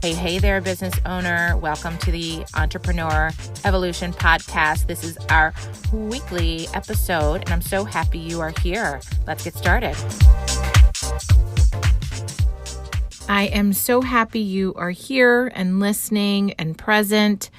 Hey there, business owner. Welcome to the Entrepreneur Evolution Podcast. This is our weekly episode, and I'm so happy you are here. Let's get started. I am so happy you are here and listening and present.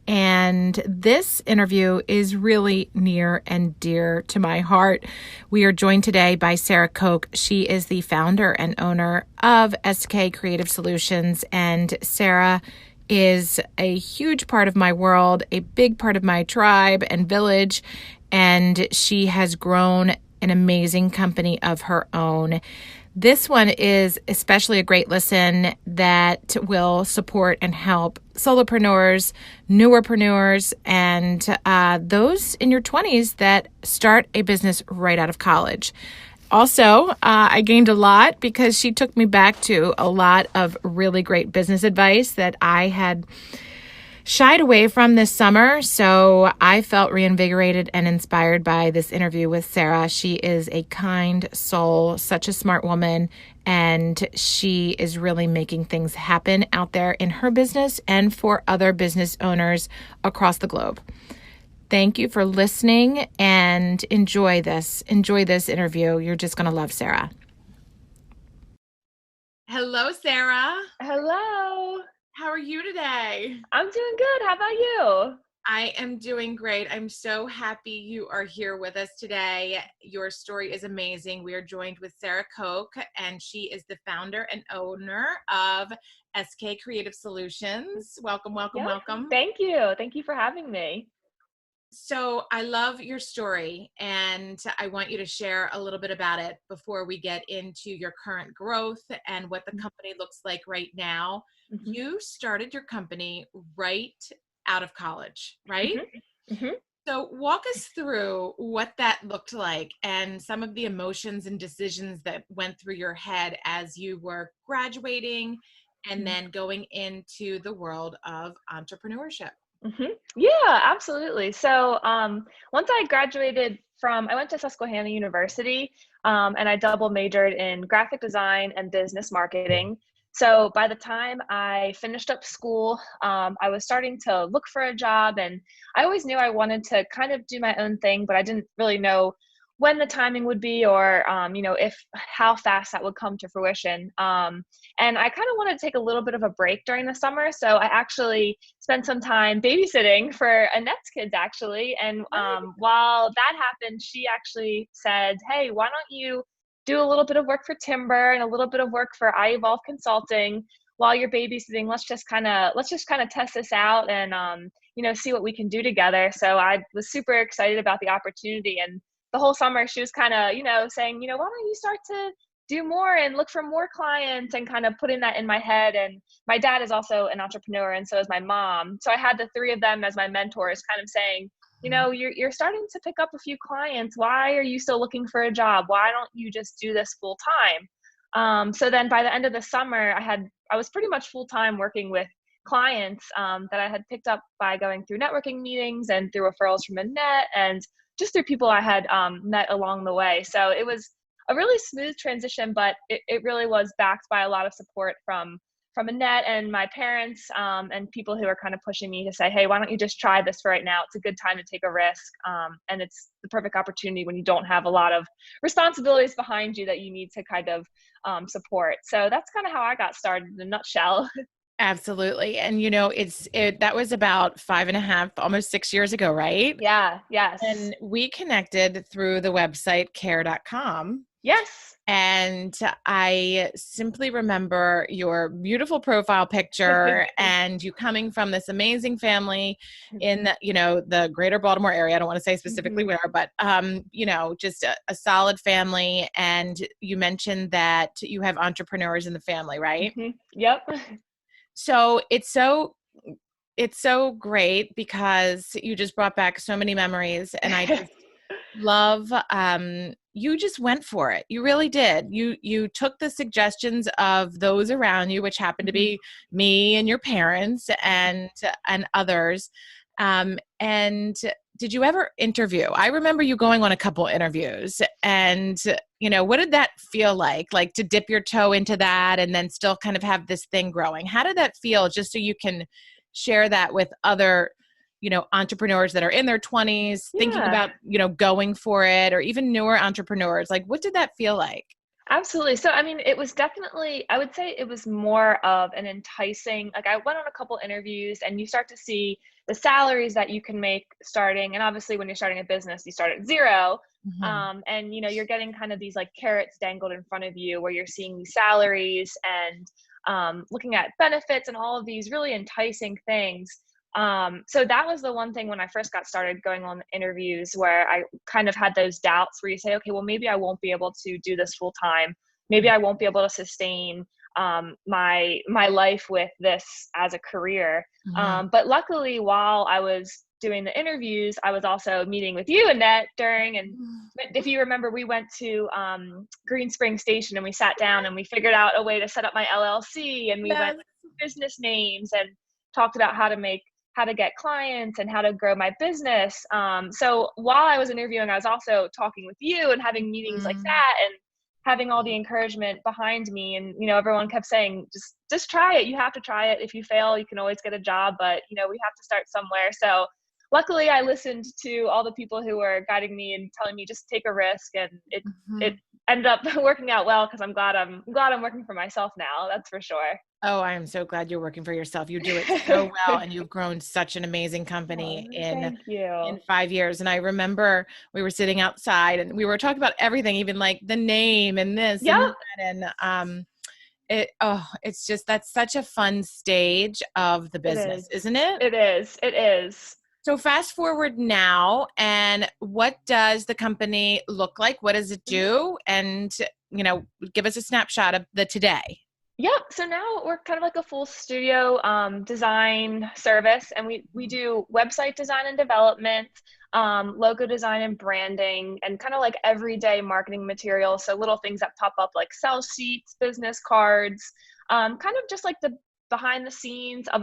And this interview is really near and dear to my heart. We are joined today by Sarah Koch. She is the founder and owner of SK Creative Solutions. And Sarah is a huge part of my world, a big part of my tribe and village. And she has grown an amazing company of her own. This one is especially a great listen that will support and help solopreneurs, newerpreneurs, and those in your 20s that start a business right out of college. Also, I gained a lot because she took me back to a lot of really great business advice that I had shied away from this summer. So I felt reinvigorated and inspired by this interview with Sarah. She is a kind soul, such a smart woman, and she is really making things happen out there in her business and for other business owners across the globe. Thank you for listening and enjoy this interview. You're just going to love Sarah. Hello, Sarah. Hello. How are you today? I'm doing good. How about you? I am doing great. I'm so happy you are here with us today. Your story is amazing. We are joined with Sarah Koch, and she is the founder and owner of SK Creative Solutions. Welcome. Welcome. Thank you. Thank you for having me. So I love your story, and I want you to share a little bit about it before we get into your current growth and what the company looks like right now. Mm-hmm. You started your company right out of college, right? Mm-hmm. Mm-hmm. So walk us through what that looked like and some of the emotions and decisions that went through your head as you were graduating and then going into the world of entrepreneurship. Mm-hmm. Yeah, absolutely. So once I graduated I went to Susquehanna University and I double majored in graphic design and business marketing. So by the time I finished up school, I was starting to look for a job, and I always knew I wanted to kind of do my own thing, but I didn't really know when the timing would be or, how fast that would come to fruition. And I kind of wanted to take a little bit of a break during the summer. So I actually spent some time babysitting for Annette's kids, actually. And while that happened, she actually said, hey, why don't you do a little bit of work for Timber and a little bit of work for iEvolve Consulting while you're babysitting. Let's just kind of test this out and, see what we can do together. So I was super excited about the opportunity. And the whole summer she was kind of, saying, why don't you start to do more and look for more clients, and kind of putting that in my head. And my dad is also an entrepreneur, and so is my mom. So I had the three of them as my mentors, kind of saying, you're starting to pick up a few clients. Why are you still looking for a job? Why don't you just do this full time? So then by the end of the summer, I was pretty much full time working with clients that I had picked up by going through networking meetings and through referrals from Annette and just through people I had met along the way. So it was a really smooth transition, but it really was backed by a lot of support from Annette and my parents and people who are kind of pushing me to say, hey, why don't you just try this for right now? It's a good time to take a risk. And it's the perfect opportunity when you don't have a lot of responsibilities behind you that you need to kind of support. So that's kind of how I got started in a nutshell. Absolutely. And that was about 5.5, almost 6 years ago, right? Yeah. Yes. And we connected through the website care.com. Yes. And I simply remember your beautiful profile picture and you coming from this amazing family in the greater Baltimore area. I don't want to say specifically where, but just a solid family. And you mentioned that you have entrepreneurs in the family, right? Mm-hmm. Yep. So it's so great because you just brought back so many memories, and I just love you just went for it. You really did. You took the suggestions of those around you, which happened to be me and your parents and others, and did you ever interview? I remember you going on a couple interviews and, what did that feel like to dip your toe into that and then still kind of have this thing growing? How did that feel just so you can share that with other, entrepreneurs that are in their 20s thinking Yeah. about, going for it or even newer entrepreneurs? Like, what did that feel like? Absolutely. So, I mean, it was definitely, I would say it was more of an enticing, like I went on a couple interviews and you start to see the salaries that you can make starting. And obviously when you're starting a business, you start at zero. Mhm. And you're getting kind of these like carrots dangled in front of you where you're seeing these salaries and looking at benefits and all of these really enticing things. So that was the one thing when I first got started going on interviews where I kind of had those doubts where you say, okay, well, maybe I won't be able to do this full time. Maybe I won't be able to sustain my life with this as a career. Mhm. But luckily, while I was doing the interviews, I was also meeting with you, Annette, during and if you remember, we went to Green Spring Station and we sat down and we figured out a way to set up my LLC and we went Yes. business names and talked about how to get clients and how to grow my business. So while I was interviewing, I was also talking with you and having meetings like Mm. that and having all the encouragement behind me. And, everyone kept saying, just try it. You have to try it. If you fail, you can always get a job, but we have to start somewhere. So luckily I listened to all the people who were guiding me and telling me just take a risk. And it Mhm. ended up working out well because I'm glad I'm working for myself now. That's for sure. Oh, I am so glad you're working for yourself. You do it so well, and you've grown such an amazing company Oh, in thank you. 5 years. And I remember we were sitting outside and we were talking about everything, even like the name and this and Yep, that. And it's just that's such a fun stage of the it business, is. isn't it? It is. It is. So fast forward now, and what does the company look like? What does it Mhm. do? And give us a snapshot of the today. Yep. So now we're kind of like a full studio design service, and we do website design and development, logo design and branding, and kind of like everyday marketing materials. So little things that pop up like sell sheets, business cards, kind of just like the behind the scenes of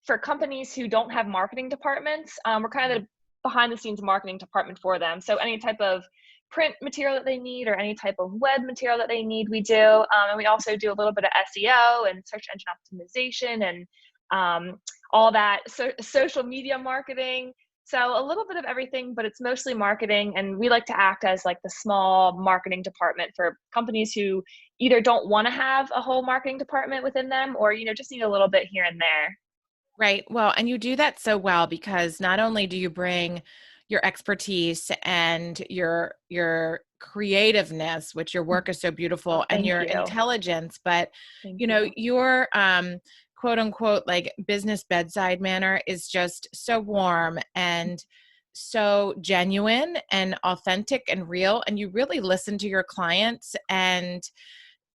for companies who don't have marketing departments. We're kind of the behind the scenes marketing department for them. So any type of print material that they need or any type of web material that they need, we do. And we also do a little bit of SEO and search engine optimization and all that social media marketing. So a little bit of everything, but it's mostly marketing. And we like to act as like the small marketing department for companies who either don't want to have a whole marketing department within them or, just need a little bit here and there. Right. Well, and you do that so well because not only do you bring your expertise and your creativeness, which your work is so Oh, beautiful, and thank your you. intelligence, but Thank you. your quote unquote like business bedside manner is just so warm and so genuine and authentic and real, and you really listen to your clients, and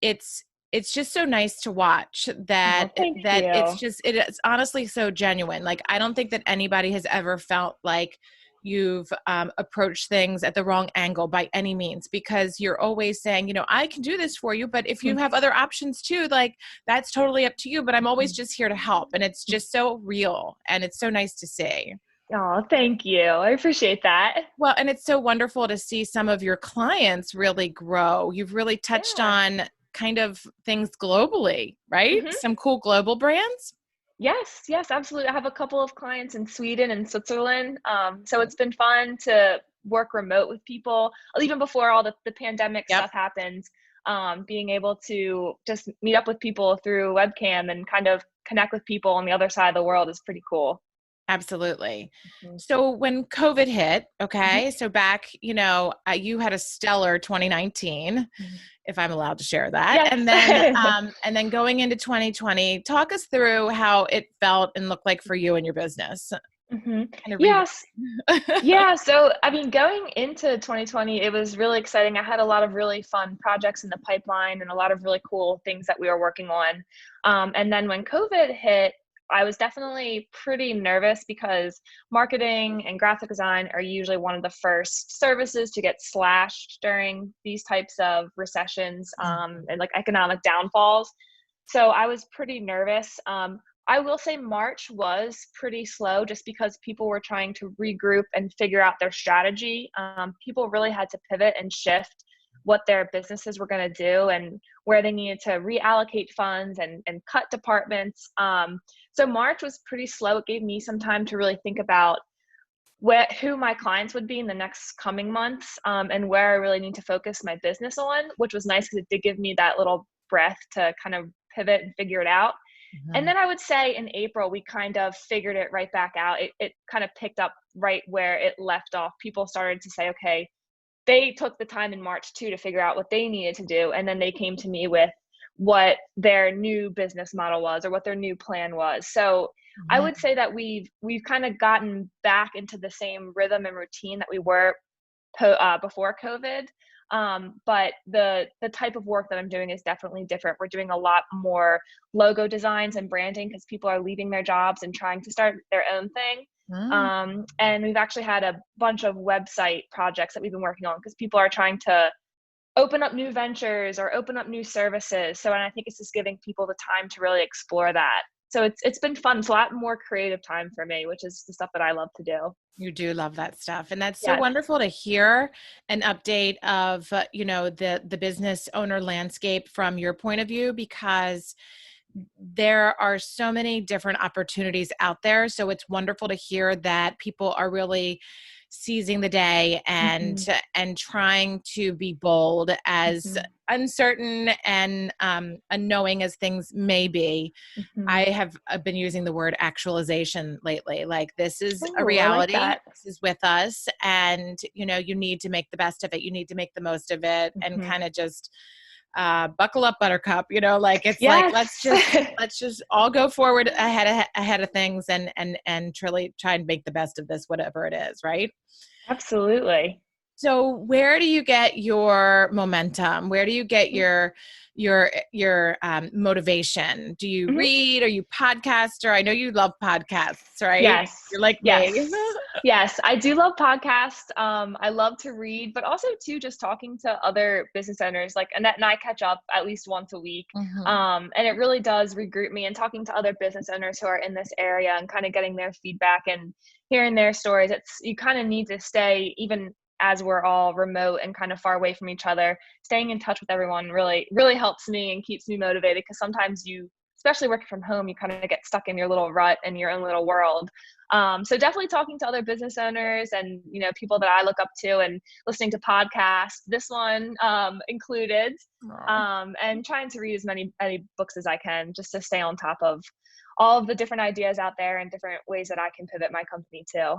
it's it's just so nice to watch Oh, thank that you. it is honestly so genuine. Like, I don't think that anybody has ever felt like you've approached things at the wrong angle by any means, because you're always saying, I can do this for you, but if you have other options too, like, that's totally up to you, but I'm always just here to help. And it's just so real, and it's so nice to see. Oh, thank you. I appreciate that. Well, and it's so wonderful to see some of your clients really grow. You've really touched Yeah. on kind of things globally, right? Hmm. Some cool global brands. Yes, yes, absolutely. I have a couple of clients in Sweden and Switzerland. So it's been fun to work remote with people, even before all the pandemic Yep, stuff happened. Being able to just meet up with people through webcam and kind of connect with people on the other side of the world is pretty cool. absolutely. Mhm. So when COVID hit, Mhm. okay, so back, you had a stellar 2019, Mhm. if I'm allowed to share that. Yes. And then going into 2020, talk us through how it felt and looked like for you and your business. Hmm. Kind of rewind. Yes. Yeah, so I mean, going into 2020, it was really exciting. I had a lot of really fun projects in the pipeline and a lot of really cool things that we were working on. And then when COVID hit, I was definitely pretty nervous because marketing and graphic design are usually one of the first services to get slashed during these types of recessions Mhm. and like economic downfalls. So I was pretty nervous. I will say March was pretty slow just because people were trying to regroup and figure out their strategy. People really had to pivot and shift what their businesses were going to do and where they needed to reallocate funds and cut departments. So March was pretty slow. It gave me some time to really think about who my clients would be in the next coming months, and where I really need to focus my business on, which was nice because it did give me that little breath to kind of pivot and figure it out. And then I would say in April, we kind of figured it right back out. It kind of picked up right where it left off. People started to say, okay, they took the time in March too to figure out what they needed to do. And then they came to me with what their new business model was or what their new plan was. So I would say that we've kind of gotten back into the same rhythm and routine that we were before COVID. But the type of work that I'm doing is definitely different. We're doing a lot more logo designs and branding because people are leaving their jobs and trying to start their own thing. And we've actually had a bunch of website projects that we've been working on because people are trying to open up new ventures or open up new services. So, and I think it's just giving people the time to really explore that. So it's been fun. It's a lot more creative time for me, which is the stuff that I love to do. You do love that stuff. And that's so Yes. wonderful to hear an update of, the business owner landscape from your point of view, because there are so many different opportunities out there. So it's wonderful to hear that people are really seizing the day and trying to be bold, as uncertain and unknowing as things may be. I have been using the word actualization lately. Like, this is a reality. I like that. This is with us, and you need to make the best of it. You need to make the most of it, and kind of just buckle up, buttercup. Like, it's like, let's just all go forward ahead of things and truly try and make the best of this, whatever it is, right? Absolutely. So where do you get your momentum? Where do you get your motivation? Do you read? Are you podcaster? I know you love podcasts, right? Yes. You're like yes. me. Yes, I do love podcasts. I love to read, but also too just talking to other business owners. Like Annette and I catch up at least once a week, and it really does regroup me. And talking to other business owners who are in this area and kind of getting their feedback and hearing their stories. You kind of need to stay, even as we're all remote and kind of far away from each other, staying in touch with everyone really, really helps me and keeps me motivated, because sometimes especially working from home, you kind of get stuck in your little rut and your own little world. So definitely talking to other business owners and, people that I look up to, and listening to podcasts, this one included, and trying to read as many books as I can just to stay on top of all of the different ideas out there and different ways that I can pivot my company too.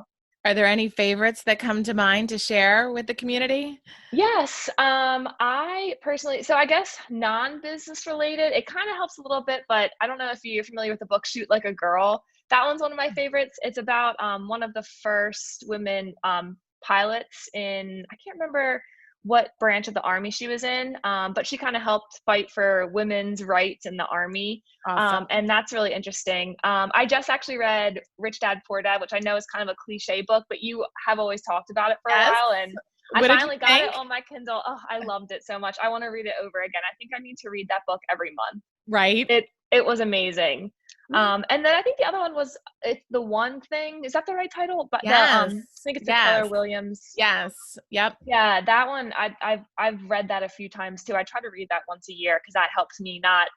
Are there any favorites that come to mind to share with the community? Yes. I personally, so I guess non-business related, it kind of helps a little bit, but I don't know if you're familiar with the book Shoot Like a Girl. That one's one of my favorites. It's about one of the first women pilots in, I can't remember what branch of the Army she was in, but she kind of helped fight for women's rights in the Army. Awesome. And that's really interesting. I just actually read Rich Dad Poor Dad, which I know is kind of a cliche book, but you have always talked about it for a while. And I finally got it on my Kindle. Oh, I loved it so much. I want to read it over again. I think I need to read that book every month. Right. It was amazing. And then I think the other one was It's the One Thing. Is that the right title? But yes. I think it's the Keller Williams. Yes. Yep. Yeah, that one I've read that a few times too. I try to read that once a year because that helps me not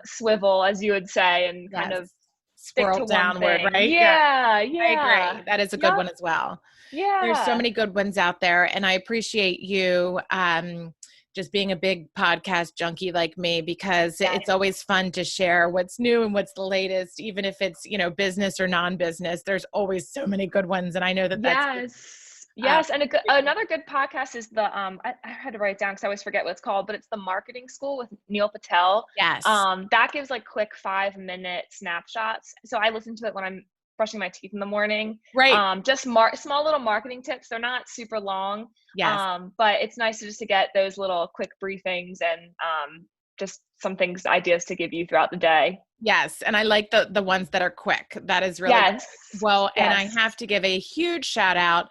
swivel, as you would say, and kind of stick to downward, one thing. right? Yeah. I agree. That is a good one as well. Yeah. There's so many good ones out there, and I appreciate you just being a big podcast junkie like me, because it's always fun to share what's new and what's the latest, even if it's, business or non-business. There's always so many good ones. And I know that's Yes. And another good podcast is the, I had to write it down because I always forget what it's called, but it's the Marketing School with Neil Patel. Yes. That gives like quick 5-minute snapshots. So I listen to it when I'm brushing my teeth in the morning. Right. Just small little marketing tips. They're not super long. Yes. But it's nice to get those little quick briefings and just some ideas to give you throughout the day. Yes. And I like the ones that are quick. That is really well. And I have to give a huge shout out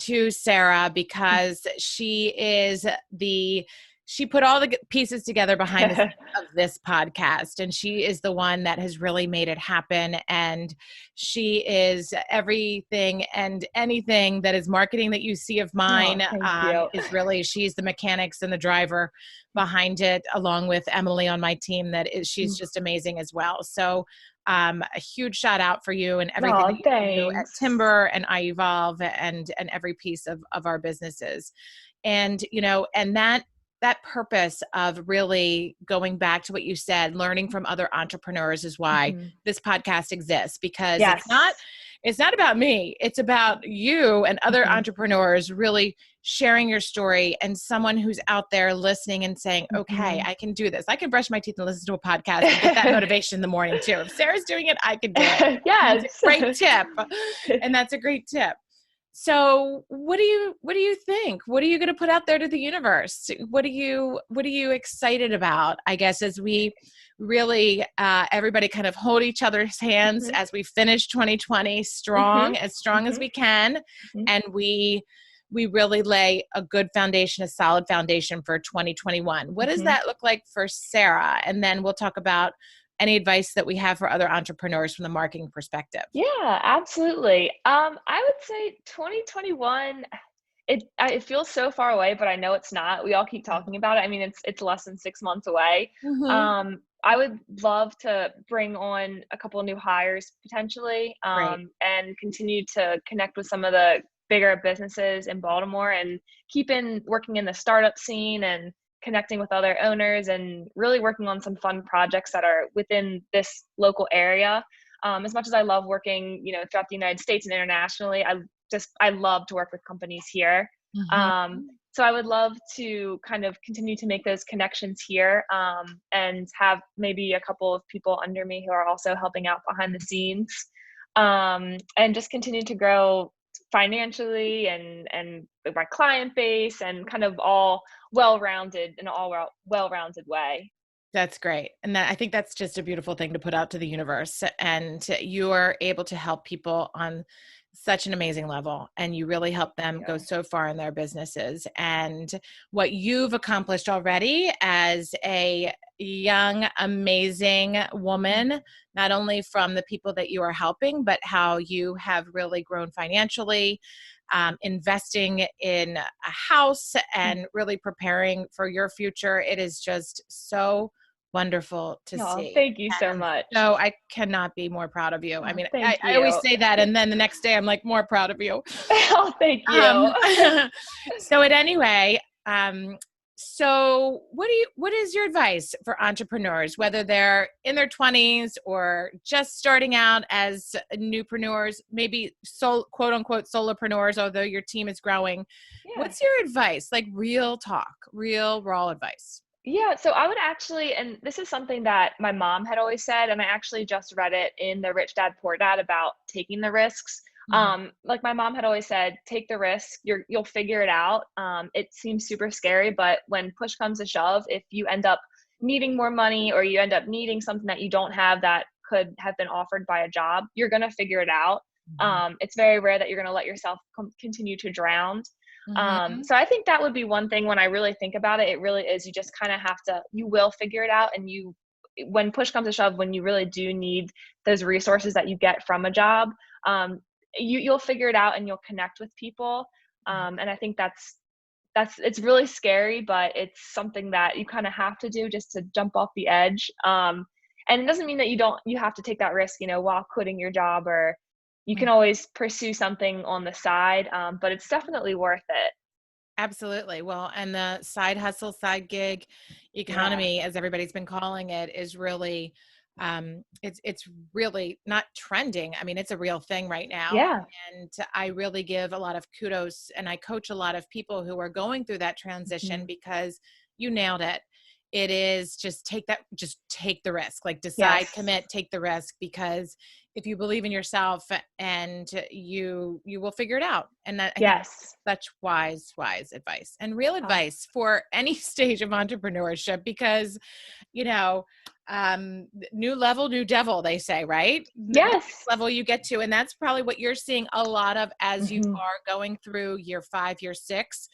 to Sarah, because she is the she put all the pieces together behind the scenes of this podcast, and she is the one that has really made it happen. And she is everything and anything that is marketing that you see of mine. Oh, thank you. Is really, she's the mechanics and the driver behind it, along with Emily on my team. She's just amazing as well. So a huge shout out for you and everything that Oh, you do at thanks. Timber and I Evolve and every piece of our businesses. And, and that purpose of really going back to what you said, learning from other entrepreneurs is why this podcast exists, because Yes. it's not about me. It's about you and other entrepreneurs really sharing your story, and someone who's out there listening and saying, okay, I can do this. I can brush my teeth and listen to a podcast and get that motivation in the morning too. If Sarah's doing it, I can do it. Yes. That's a great tip. And that's a great tip. So what do you think? What are you going to put out there to the universe? What are you excited about? I guess as we really, everybody kind of hold each other's hands as we finish 2020 strong as we can. And we really lay a good foundation, a solid foundation for 2021. What does that look like for Sarah? And then we'll talk about any advice that we have for other entrepreneurs from the marketing perspective. Yeah, absolutely. I would say 2021, it feels so far away, but I know it's not. We all keep talking about it. I mean, it's less than 6 months away. I would love to bring on a couple of new hires potentially, and continue to connect with some of the bigger businesses in Baltimore, and working in the startup scene and connecting with other owners, and really working on some fun projects that are within this local area. As much as I love working, throughout the United States and internationally, I love to work with companies here. So I would love to kind of continue to make those connections here, and have maybe a couple of people under me who are also helping out behind the scenes, and just continue to grow financially and with my client base, and kind of all well-rounded way. That's great. And I think that's just a beautiful thing to put out to the universe. And you are able to help people on such an amazing level, and you really help them go so far in their businesses. And what you've accomplished already as a young, amazing woman, not only from the people that you are helping, but how you have really grown financially, investing in a house and really preparing for your future. It is just so wonderful to see. Thank you so much. So I cannot be more proud of you. I mean, Thank I you. always say that, and then the next day I'm like, more proud of you. Oh, thank you. So anyway, so what is your advice for entrepreneurs, whether they're in their 20s or just starting out as newpreneurs, maybe quote unquote solopreneurs, although your team is growing? What's your advice? Like real talk, real raw advice. Yeah, so I would actually, and this is something that my mom had always said, and I actually just read it in the Rich Dad Poor Dad about taking the risks. Like my mom had always said, take the risk, you'll figure it out. It seems super scary, but when push comes to shove, if you end up needing more money, or you end up needing something that you don't have that could have been offered by a job, you're going to figure it out. It's very rare that you're going to let yourself continue to drown. So I think that would be one thing. When I really think about it, it really is, you just kind of you will figure it out. And when push comes to shove, when you really do need those resources that you get from a job, you'll figure it out, and you'll connect with people. And I think it's really scary, but it's something that you kind of have to do just to jump off the edge. And it doesn't mean that you have to take that risk, while quitting your job, or you can always pursue something on the side, but it's definitely worth it. Absolutely. Well, and the side hustle, side gig economy, as everybody's been calling it, is really, it's really not trending. I mean, it's a real thing right now. Yeah. And I really give a lot of kudos, and I coach a lot of people who are going through that transition, because you nailed it. It is just take the risk, like decide, commit, take the risk, because if you believe in yourself, and you will figure it out. And that, I think that's such wise advice, and real advice for any stage of entrepreneurship, because, new level, new devil, they say, right? Yes. The next level you get to. And that's probably what you're seeing a lot of as you are going through year 5, year 6.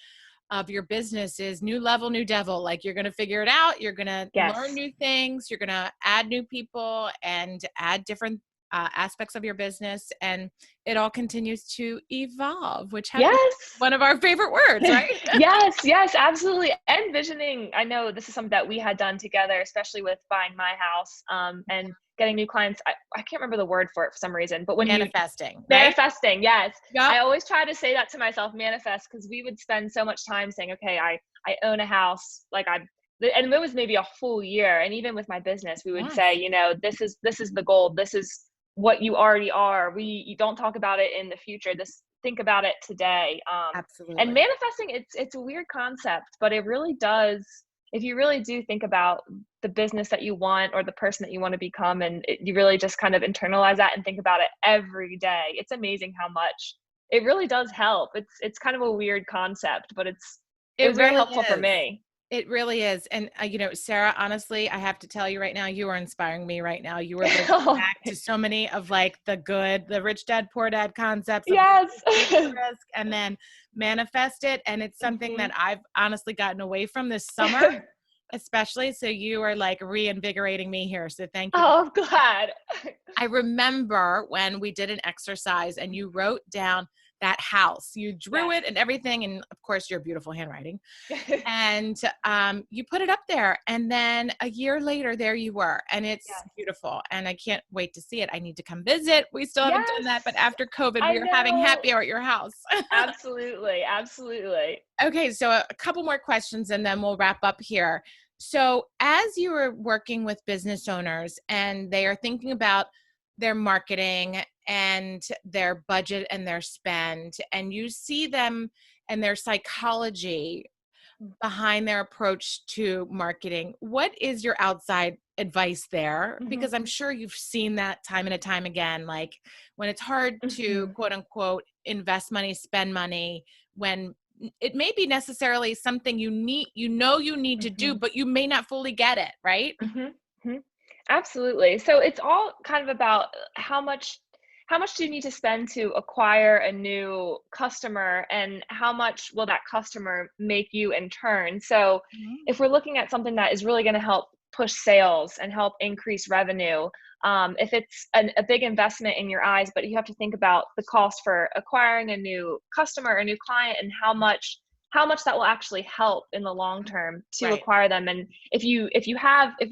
of your business is new level, new devil. Like you're going to figure it out. You're going to learn Yes. new things. You're going to add new people and add different aspects of your business. And it all continues to evolve, which is Yes. one of our favorite words, right? Yes, yes, absolutely. Envisioning, I know this is something that we had done together, especially with buying my house, and getting new clients. I can't remember the word for it for some reason, but when you Manifesting, right? manifesting, yes. Yep. I always try to say that to myself, manifest, because we would spend so much time saying, okay, I own a house, like and it was maybe a full year. And even with my business, we would Yes. say, this is the goal. This is what you already are. You don't talk about it in the future. Think about it today. And Absolutely. manifesting, it's a weird concept, but it really does. If you really do think about the business that you want or the person that you want to become, and you really just kind of internalize that and think about it every day, it's amazing how much it really does help. It's kind of a weird concept, but it It was very really helpful for is. me. It really is. And, Sarah, honestly, I have to tell you right now, you are inspiring me right now. You are bringing me Oh, back to so many of like the rich dad, poor dad concepts of like, yes. take the risk and then manifest it. And it's something Hmm. that I've honestly gotten away from this summer, especially. So you are like reinvigorating me here. So thank you. Oh, I'm glad. I remember when we did an exercise and you wrote down that house, you drew Yes. it and everything. And of course, your beautiful handwriting and you put it up there. And then a year later, there you were. And it's Yes. beautiful. And I can't wait to see it. I need to come visit. We still haven't done that. But Yes. after COVID, I we are having know. happy hour at your house. Absolutely. Absolutely. Okay. So a couple more questions and then we'll wrap up here. So as you are working with business owners and they are thinking about their marketing and their budget and their spend, and you see them and their psychology behind their approach to marketing, what is your outside advice there? Hmm. Because I'm sure you've seen that time and time again, like when it's hard to Hmm. quote unquote invest money, spend money, when it may be necessarily something you need to do, Hmm. but you may not fully get it, right? Hmm. Hmm. Absolutely. So it's all kind of about how much do you need to spend to acquire a new customer, and how much will that customer make you in turn? So Mhm. if we're looking at something that is really going to help push sales and help increase revenue, if it's a big investment in your eyes, but you have to think about the cost for acquiring a new customer, a new client, and how much that will actually help in the long term to Right. acquire them. And if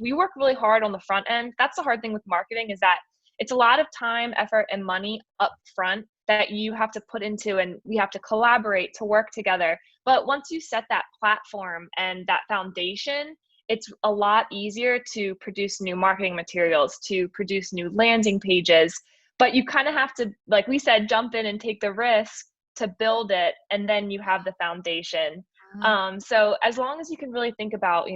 we work really hard on the front end, that's the hard thing with marketing, is that it's a lot of time, effort, and money up front that you have to put into, and we have to collaborate to work together. But once you set that platform and that foundation, it's a lot easier to produce new marketing materials, to produce new landing pages. But you kind of have to, like we said, jump in and take the risk to build it, and then you have the foundation. Mhm. So as long as you can really think about,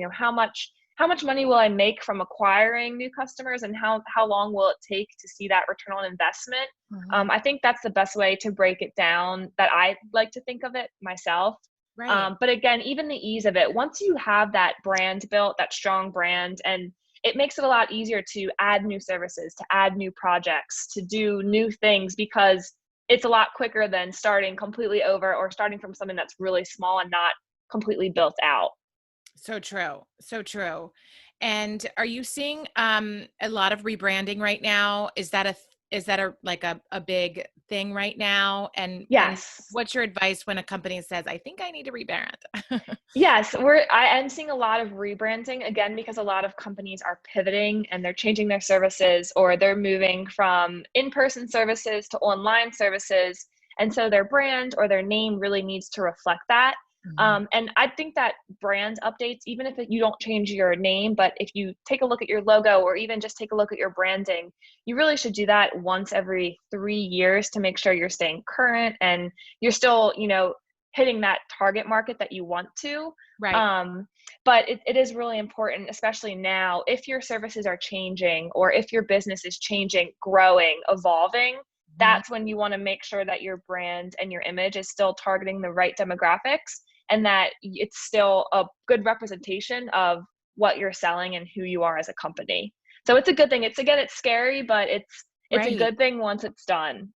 how much money will I make from acquiring new customers, and how long will it take to see that return on investment? Mhm. I think that's the best way to break it down, that I like to think of it myself. Right. But again, even the ease of it, once you have that brand built, that strong brand, and it makes it a lot easier to add new services, to add new projects, to do new things, because it's a lot quicker than starting completely over or starting from something that's really small and not completely built out. So true. So true. And are you seeing a lot of rebranding right now? Is that a like a big thing right now? And Yes. what's your advice when a company says, "I think I need to rebrand"? Yes, I am seeing a lot of rebranding, again, because a lot of companies are pivoting and they're changing their services, or they're moving from in-person services to online services. And so their brand or their name really needs to reflect that. Mhm. And I think that brand updates, even if you don't change your name, but if you take a look at your logo, or even just take a look at your branding, you really should do that once every 3 years to make sure you're staying current and you're still, hitting that target market that you want to. Right. Um, but it is really important, especially now, if your services are changing, or if your business is changing, growing, evolving, Mhm. that's when you want to make sure that your brand and your image is still targeting the right demographics, and that it's still a good representation of what you're selling and who you are as a company. So it's a good thing. It's scary, but it's a Right. good thing once it's done.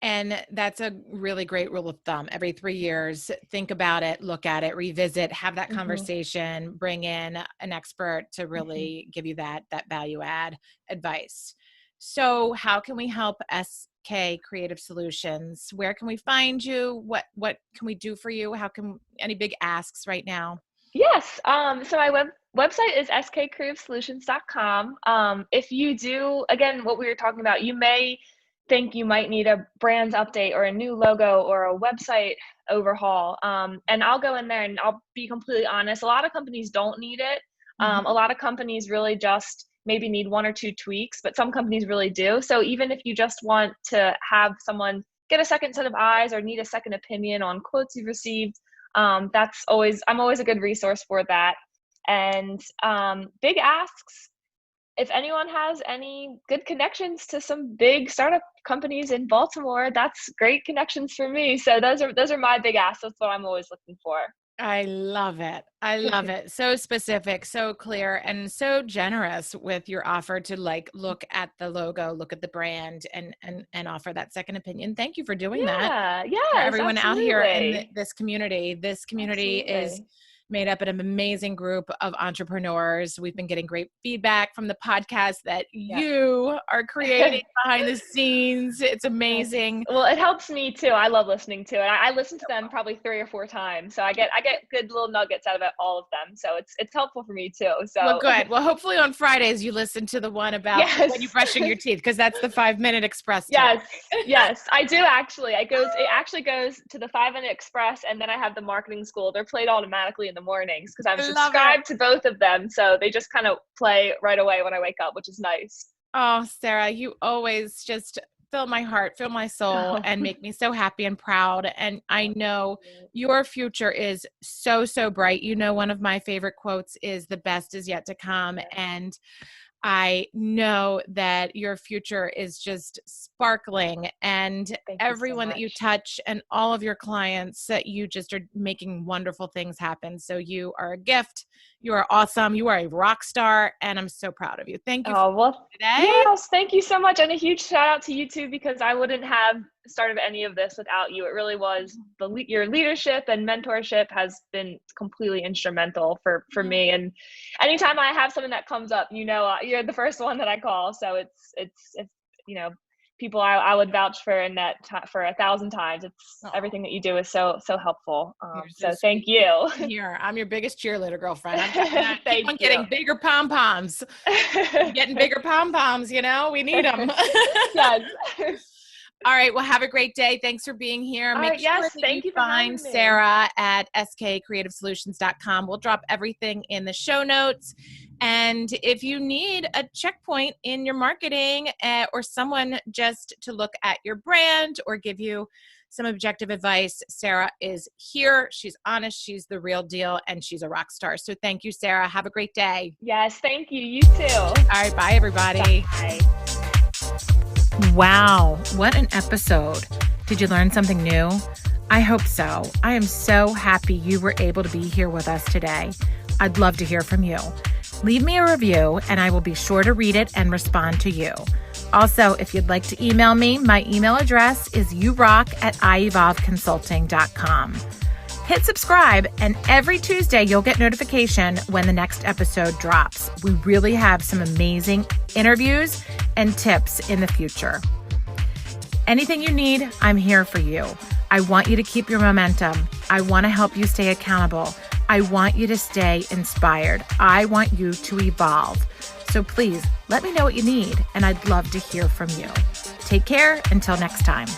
And that's a really great rule of thumb. Every 3 years, think about it, look at it, revisit, have that Hmm. conversation, bring in an expert to Hmm. really give you that value add advice. So how can we help SK Creative Solutions? Where can we find you? What can we do for you? How can any big asks right now? Yes. So my website is skcreativesolutions.com. If you do, again, what we were talking about, you may think you might need a brand update or a new logo or a website overhaul. And I'll go in there and I'll be completely honest. A lot of companies don't need it. A Mhm. lot of companies really just maybe need one or two tweaks, but some companies really do. So even if you just want to have someone get a second set of eyes or need a second opinion on quotes you've received, that's always I'm always a good resource for that. And big asks, if anyone has any good connections to some big startup companies in Baltimore, that's great connections for me. So those are my big asks. That's what I'm always looking for. I love it. I love it. So specific, so clear, and so generous with your offer to like look at the logo, look at the brand, and offer that second opinion. Thank you for doing that Yeah, for yes, everyone out here in absolutely. this community. This community is Absolutely. made up of an amazing group of entrepreneurs. We've been getting great feedback from the podcast that Yep. you are creating behind the scenes. It's Yes. amazing. Well, it helps me too. I love listening to it. I listen to them probably 3 or 4 times, so I get good little nuggets out of it, all of them. So it's helpful for me too. Well, So good. Well, hopefully on Fridays you listen to the one about when you're yes. brushing your teeth because that's the 5 minute express talk. Yes. Yes, I do actually. It actually goes to the 5-Minute Express, and then I have the marketing school. They're played automatically in the mornings because I'm I love it. subscribed to both of them, so they just kind of play right away when I wake up, which is nice. Oh, Sarah, you always just fill my heart, fill my soul, Oh, and make me so happy and proud. And I oh, thank know you. your future is so, so bright. You know, one of my favorite quotes is the best is yet to come. Yes. And I know that your future is just sparkling, and Thank you so everyone that you much. touch and all of your clients that you just are making wonderful things happen. So you are a gift. You are awesome. You are a rock star, and I'm so proud of you. Thank you for Oh, well, today. yes, thank you so much. And a huge shout out to you too, because I wouldn't have started any of this without you. It really was your leadership and mentorship has been completely instrumental for Oh, me. And anytime I have something that comes up, you're the first one that I call. So it's, you know, people I would vouch for in for 1,000 times. It's oh, everything that you do is so helpful. you're so So thank sweet. you. Here, I'm your biggest cheerleader, girlfriend. And I keep Thank on you. getting bigger pom poms. Getting bigger pom poms, we need them. Yes. All right. Well, have a great day. Thanks for being here. All Make right. sure Yes. that you Thank you for find having me. Sarah at skcreativesolutions.com. We'll drop everything in the show notes. And if you need a checkpoint in your marketing or someone just to look at your brand or give you some objective advice, Sarah is here. She's honest. She's the real deal. And she's a rock star. So thank you, Sarah. Have a great day. Yes. Thank you. You too. All right. Bye, everybody. Bye. Wow, what an episode. Did you learn something new? I hope so. I am so happy you were able to be here with us today. I'd love to hear from you. Leave me a review and I will be sure to read it and respond to you. Also, if you'd like to email me, my email address is yourock@ievolveconsulting.com. Hit subscribe, and every Tuesday you'll get notification when the next episode drops. We really have some amazing interviews and tips in the future. Anything you need, I'm here for you. I want you to keep your momentum. I want to help you stay accountable. I want you to stay inspired. I want you to evolve. So please let me know what you need, and I'd love to hear from you. Take care until next time.